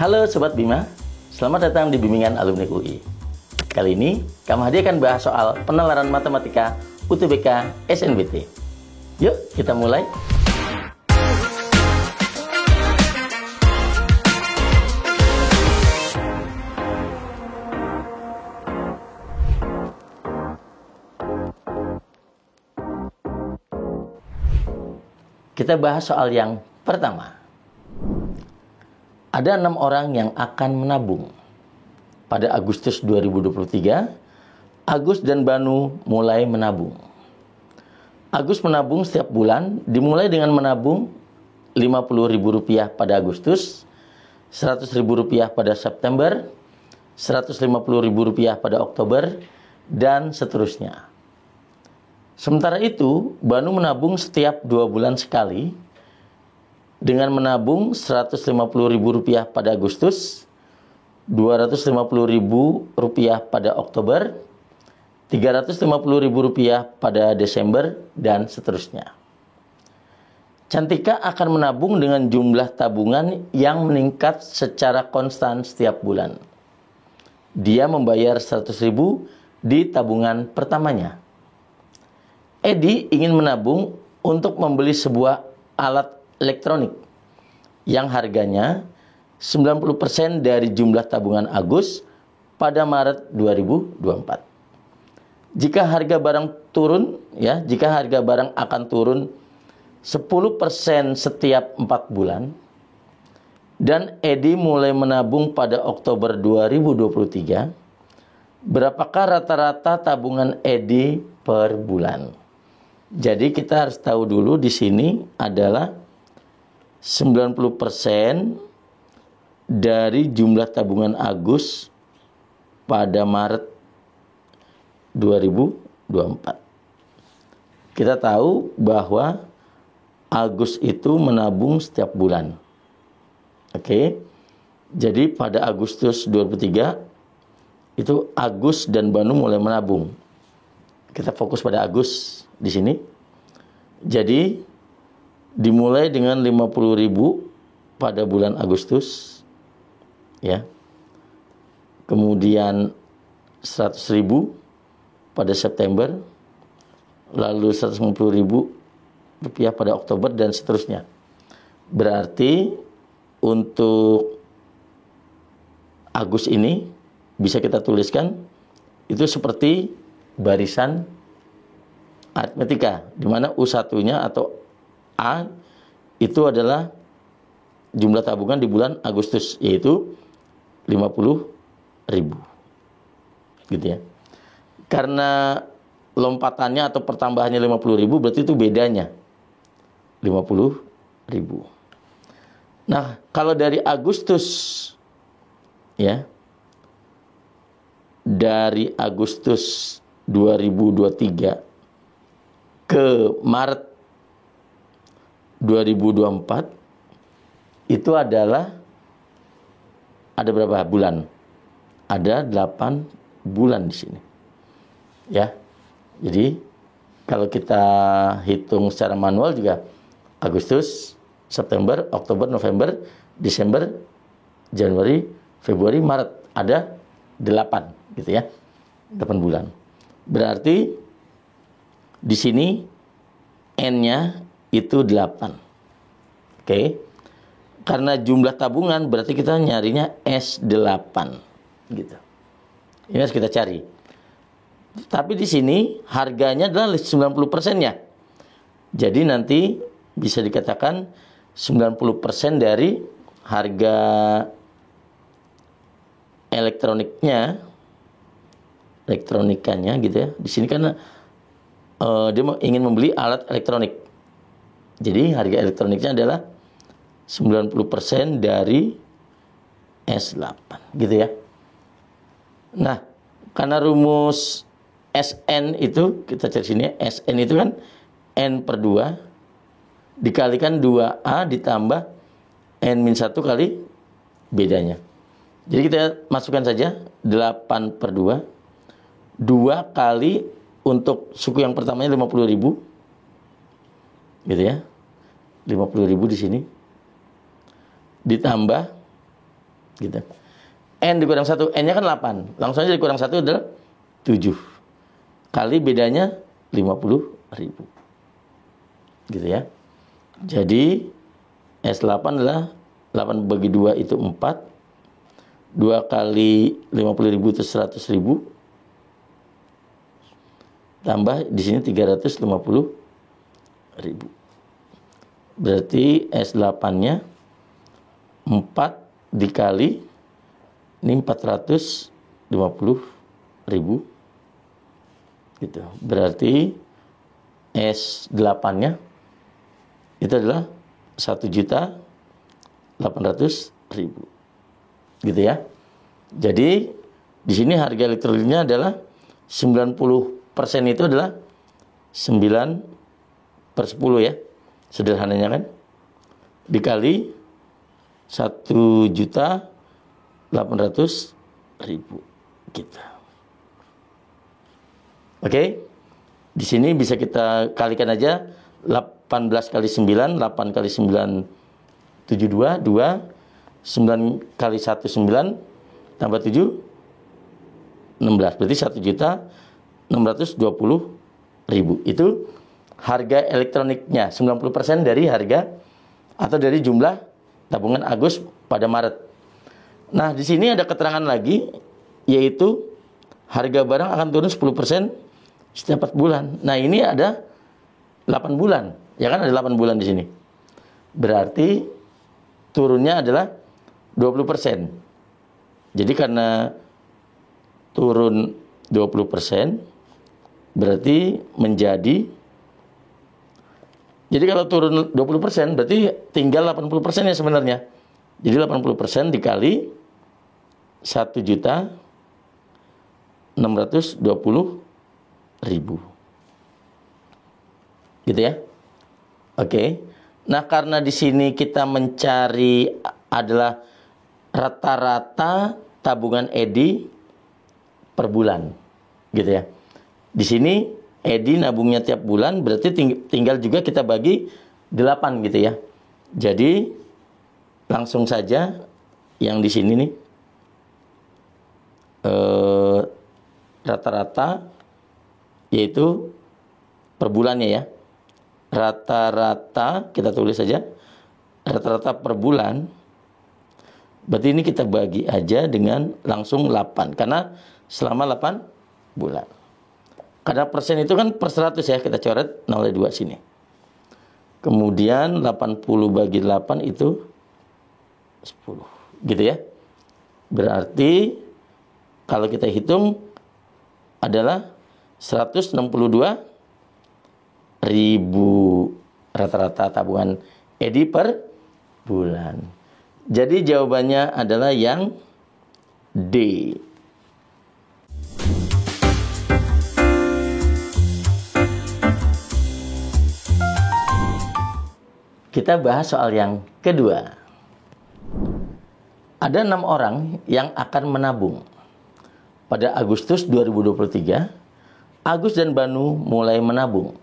Halo Sobat Bima, selamat datang di Bimbingan Alumni UI. Kali ini, Kak Mahdi akan bahas soal penalaran matematika UTBK SNBT. Yuk, kita mulai. Kita bahas soal yang pertama. Ada 6 orang yang akan menabung. Pada Agustus 2023, Agus dan Banu mulai menabung. Agus menabung setiap bulan, dimulai dengan menabung Rp50.000 pada Agustus, Rp100.000 pada September, Rp150.000 pada Oktober, dan seterusnya. Sementara itu, Banu menabung setiap 2 bulan sekali, dengan menabung Rp150.000 pada Agustus, Rp250.000 pada Oktober, Rp350.000 pada Desember, dan seterusnya. Cantika akan menabung dengan jumlah tabungan yang meningkat secara konstan setiap bulan. Dia membayar Rp100.000 di tabungan pertamanya. Edi ingin menabung untuk membeli sebuah alat elektronik yang harganya 90% dari jumlah tabungan Agus pada Maret 2024. Jika harga barang akan turun 10% setiap 4 bulan dan Edi mulai menabung pada Oktober 2023, berapakah rata-rata tabungan Edi per bulan? Jadi kita harus tahu dulu di sini adalah 90% dari jumlah tabungan Agus pada Maret 2024. Kita tahu bahwa Agus itu menabung setiap bulan. Oke. Jadi pada Agustus 2023 itu Agus dan Banu mulai menabung. Kita fokus pada Agus di sini. Jadi dimulai dengan Rp50.000 pada bulan Agustus, ya. Kemudian Rp100.000 pada September, lalu Rp150.000 pada Oktober, dan seterusnya. Berarti untuk Agus ini bisa kita tuliskan itu seperti barisan aritmetika, di mana U1-nya atau A itu adalah jumlah tabungan di bulan Agustus, yaitu Rp50.000. Gitu ya. Karena lompatannya atau pertambahannya Rp50.000, berarti itu bedanya Rp50.000. Nah, kalau dari Agustus, ya, dari Agustus 2023 ke Maret 2024 itu adalah ada berapa bulan? Ada 8 bulan di sini. Ya. Jadi kalau kita hitung secara manual juga Agustus, September, Oktober, November, Desember, Januari, Februari, Maret, ada 8 gitu ya. 8 bulan. Berarti di sini N-nya itu 8. Oke. Karena jumlah tabungan berarti kita nyarinya S8 gitu. Ini harus kita cari. Tapi di sini harganya adalah 90%-nya. Jadi nanti bisa dikatakan 90% dari harga elektronikanya gitu ya. Di sini kan dia ingin membeli alat elektronik. Jadi harga elektroniknya adalah 90% dari S8 gitu ya. Nah, karena rumus SN itu kita cari sini, SN itu kan N per 2 dikalikan 2A ditambah N-1 kali bedanya. Jadi kita masukkan saja 8 per 2. 2 kali untuk suku yang pertamanya Rp50.000. Gitu ya. Rp50.000 di sini. Ditambah Gitu. N dikurang 1, N-nya kan 8. Langsung aja dikurang 1 adalah 7. Kali bedanya 50.000. Gitu ya. Jadi S8 adalah 8 bagi 2 itu 4. 2 kali 50.000 itu 100.000. Tambah di sini 350.000. Berarti S8-nya 4 dikali ini 450.000 gitu. Berarti S8-nya itu adalah 1.800.000. Gitu ya. Jadi di sini harga elektroniknya adalah 90% itu adalah 9/10 ya. Sederhananya kan. Dikali 1.800.000 gitu. Oke. Di sini bisa kita kalikan aja 18 kali 9, 8 kali 9 72, 2, 9 kali 1 9 tambah 7 16. Berarti 1.620.000. Itu harga elektroniknya, 90% dari harga atau dari jumlah tabungan Agus pada Maret. Nah, di sini ada keterangan lagi, yaitu harga barang akan turun 10% setiap 4 bulan. Nah, ini ada 8 bulan. Ya kan, ada 8 bulan di sini. Berarti turunnya adalah 20%. Jadi karena turun 20%, berarti menjadi, jadi kalau turun 20% berarti tinggal 80% ya sebenarnya. Jadi 80% dikali 1.620.000. Gitu ya. Oke. Nah, karena di sini kita mencari adalah rata-rata tabungan Edi per bulan. Gitu ya. Di sini Edi nabungnya tiap bulan, berarti tinggal juga kita bagi 8 gitu ya. Jadi langsung saja yang di sini nih rata-rata yaitu per bulannya ya. Rata-rata kita tulis saja rata-rata per bulan. Berarti ini kita bagi aja dengan langsung 8 karena selama 8 bulan. Karena persen itu kan per 100 ya, kita coret 0,2 sini. Kemudian 80 bagi 8 itu 10. Gitu ya. Berarti kalau kita hitung adalah 162.000 rata-rata tabungan Edi per bulan. Jadi jawabannya adalah yang D. Kita bahas soal yang kedua. Ada 6 orang yang akan menabung. Pada Agustus 2023, Agus dan Banu mulai menabung.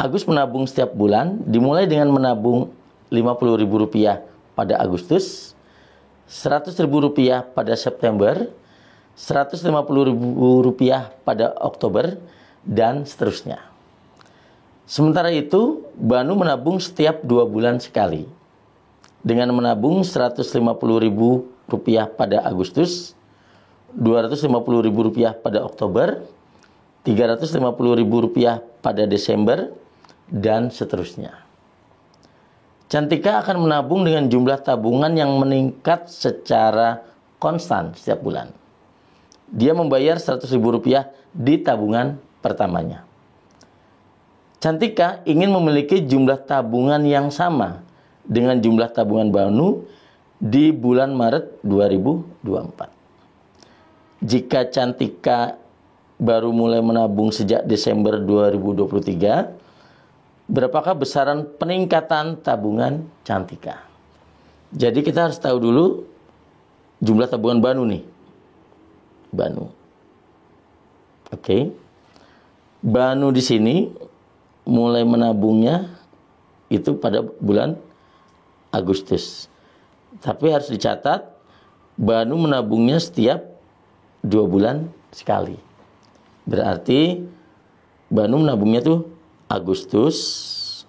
Agus menabung setiap bulan, dimulai dengan menabung Rp50.000 pada Agustus, Rp100.000 pada September, Rp150.000 pada Oktober, dan seterusnya. Sementara itu, Banu menabung setiap 2 bulan sekali. Dengan menabung Rp150.000 pada Agustus, Rp250.000 pada Oktober, Rp350.000 pada Desember, dan seterusnya. Cantika akan menabung dengan jumlah tabungan yang meningkat secara konstan setiap bulan. Dia membayar Rp100.000 di tabungan pertamanya. Cantika ingin memiliki jumlah tabungan yang sama dengan jumlah tabungan Banu di bulan Maret 2024. Jika Cantika baru mulai menabung sejak Desember 2023, berapakah besaran peningkatan tabungan Cantika? Jadi kita harus tahu dulu jumlah tabungan Banu nih. Banu. Oke. Banu di sini mulai menabungnya itu pada bulan Agustus. Tapi harus dicatat Banu menabungnya setiap 2 bulan sekali. Berarti Banu menabungnya tuh Agustus,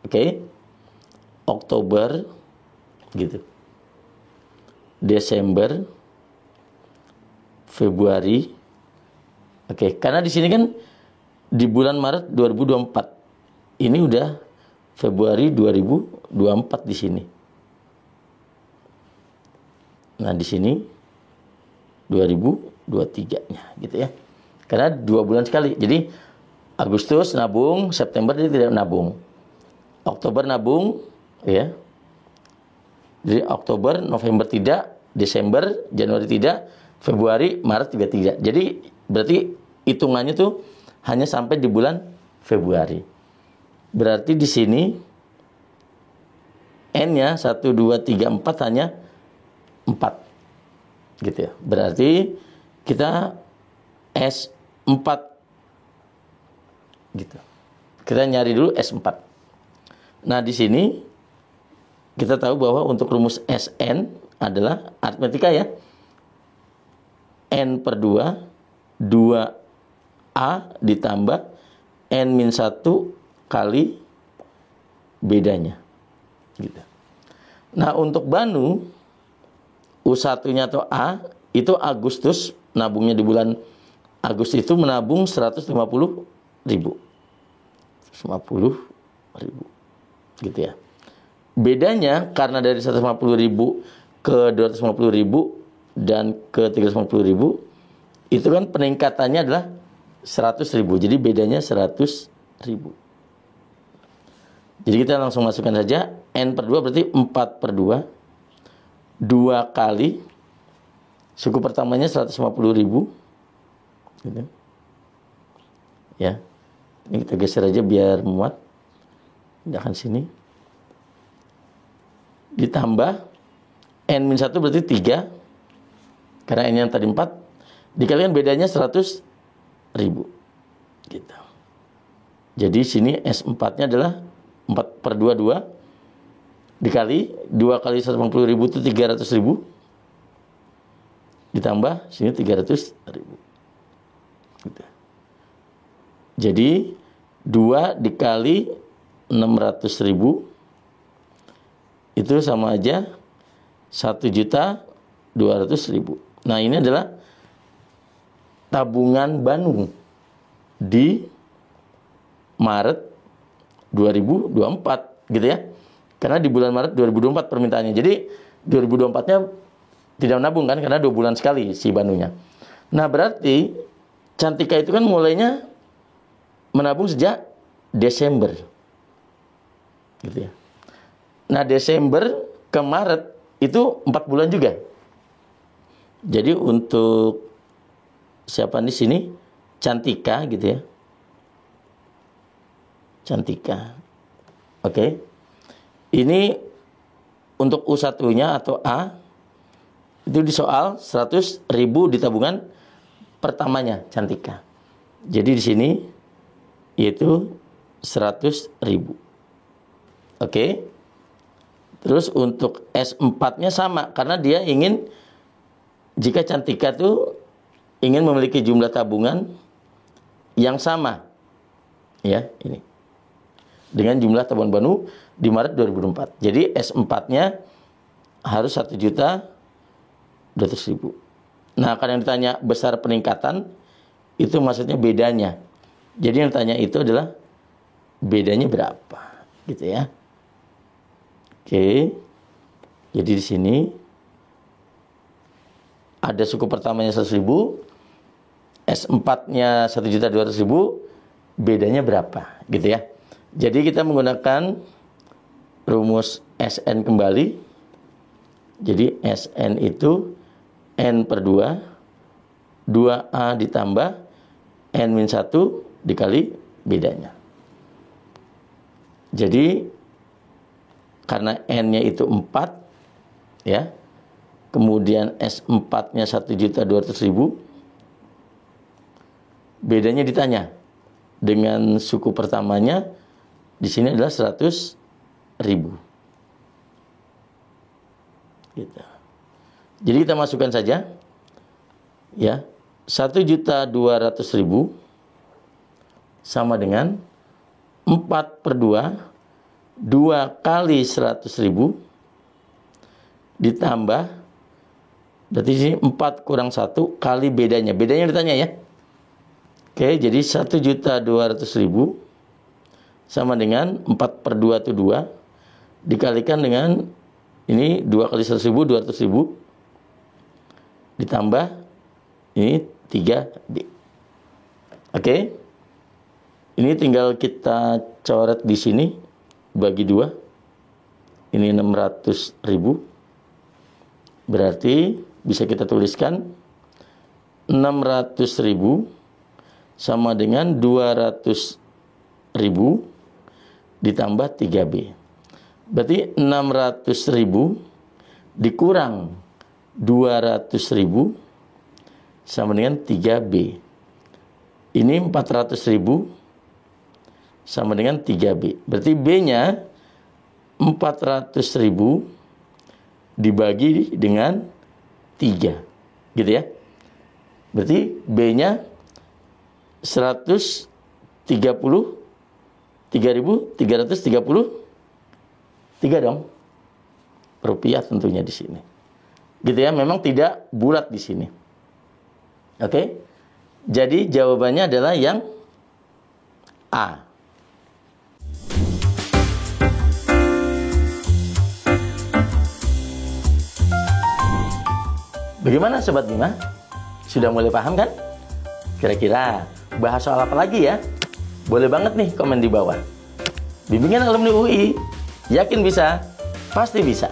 oke, Oktober, gitu, Desember, Februari, oke. Karena di sini kan di bulan Maret 2024, ini udah Februari 2024 di sini. Nah, di sini 2023-nya, gitu ya. Karena 2 bulan sekali. Jadi Agustus nabung, September dia tidak nabung. Oktober nabung, ya. Jadi Oktober, November tidak, Desember, Januari tidak, Februari, Maret juga tidak. Jadi berarti hitungannya tuh hanya sampai di bulan Februari. Berarti di sini N-nya 1, 2, 3, 4 hanya 4. Gitu ya. Berarti kita S4. Gitu. Kita nyari dulu S4. Nah, di sini kita tahu bahwa untuk rumus Sn adalah aritmetika ya. N per 2, 2A ditambah N-1 kali bedanya. Gitu. Nah, untuk Banu, U1-nya atau A, itu Agustus, nabungnya di bulan Agustus itu menabung 150.000. 150.000. Gitu ya. Bedanya karena dari 150.000 ke 250.000 dan ke 350.000, itu kan peningkatannya adalah 100.000. Jadi bedanya 100.000. Jadi kita langsung masukkan saja. N per 2 berarti 4 per 2. 2 kali. Suku pertamanya 150.000. Gitu. Ya. Ini kita geser aja biar muat. Pindahkan sini. Ditambah N-1 berarti 3. Karena N yang tadi 4. Dikalikan bedanya 100.000. Gitu. Jadi sini S4-nya adalah 4 per 2, 2. Dikali 2 kali 150.000 itu 300.000. Ditambah sini 300.000. Gitu. Jadi 2 dikali 600.000 itu sama aja 1.200.000. Nah, ini adalah tabungan Banu di Maret 2024, gitu ya. Karena di bulan Maret 2024 permintaannya. Jadi 2024-nya tidak menabung kan, karena 2 bulan sekali si Banunya. Nah, berarti Cantika itu kan mulainya menabung sejak Desember. Gitu ya. Nah, Desember ke Maret itu 4 bulan juga. Jadi untuk siapa di sini? Cantika, gitu ya. Cantika. Oke. Ini untuk U1-nya atau A, itu di soal 100.000 di tabungan pertamanya Cantika. Jadi di sini yaitu 100.000. Oke. Terus untuk S4-nya sama, karena dia ingin, jika Cantika tuh ingin memiliki jumlah tabungan yang sama, ya, ini dengan jumlah tabungan Banu di Maret 2024. Jadi S4-nya harus 1.200.000. Nah, kalau yang ditanya besar peningkatan, itu maksudnya bedanya. Jadi yang ditanya itu adalah bedanya berapa, gitu ya. Oke. Jadi di sini ada suku pertamanya 100.000, S4-nya 1.200.000, bedanya berapa, gitu ya. Jadi kita menggunakan rumus Sn kembali. Jadi Sn itu N per 2, 2A ditambah N-1 dikali bedanya. Jadi karena N-nya itu 4, ya. Kemudian S4-nya 1.200.000. Bedanya ditanya. Dengan suku pertamanya di sini adalah 100.000. Gitu. Jadi kita masukkan saja ya, 1.200.000 sama dengan 4/2, 2 kali 100.000 ditambah, berarti sini 4 kurang 1 kali bedanya. Bedanya ditanya ya. Oke, jadi 1.200.000 sama dengan 4/2 itu 2 dikalikan dengan ini 2 kali 100.000, 200.000 ditambah ini 3B. Oke. Ini tinggal kita coret di sini bagi 2. Ini 600.000. Berarti bisa kita tuliskan 600.000 sama dengan 200.000 ditambah 3B. Berarti 600.000 dikurang 200.000 sama dengan 3B. Ini 400.000 sama dengan 3B. Berarti B-nya 400.000 dibagi dengan 3. Gitu ya. Berarti B-nya 333 dong. Rupiah tentunya di sini. Gitu ya, memang tidak bulat di sini. Oke. Jadi jawabannya adalah yang A. Bagaimana Sobat Bima? Sudah mulai paham kan? Kira-kira bahas soal apa lagi ya? Boleh banget nih komen di bawah. Bimbingan alumni UI. Yakin bisa? Pasti bisa.